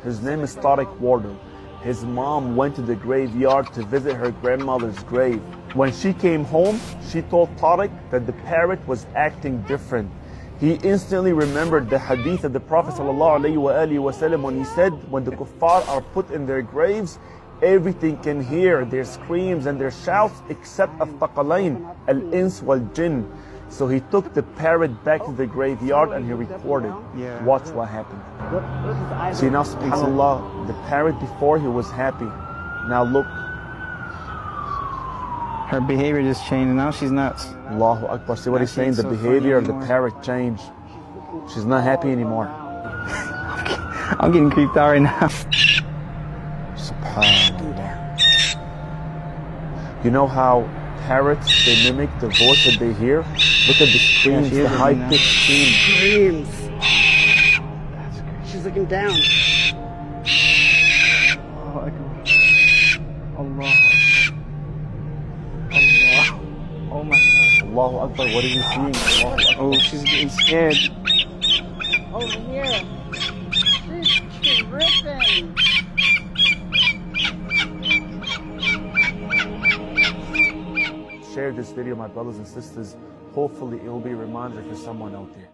His name is Tariq Wardle. His mom went to the graveyard to visit her grandmother's grave. When she came home, she told Tariq that the parrot was acting different. He instantly remembered the hadith of the Prophet ﷺ when he said, when the kuffar are put in their graves, everything can hear their screams and their shouts except al-thaqalain, al-ins wal-jinn. So he took the parrot back to the graveyard and he recorded. Watch what happened. See now, subhanAllah, the parrot before he was happy. Now look. Her behavior just changed. Now she's nuts. Allahu Akbar. See what he's saying? The behavior of the parrot changed. She's not happy anymore. I'm getting creeped out right now. SubhanAllah. You know how parrots, they mimic the voice that they hear? Look at the screams, the high-pitched screams. That's crazy. She's looking down. Allahu Akbar. Allah. Oh my God. Allahu Akbar, what are you seeing? Allahu Akbar. Oh, she's getting scared. Over here. She's tripping. Share this video, my brothers and sisters. Hopefully it will be a reminder for someone out there.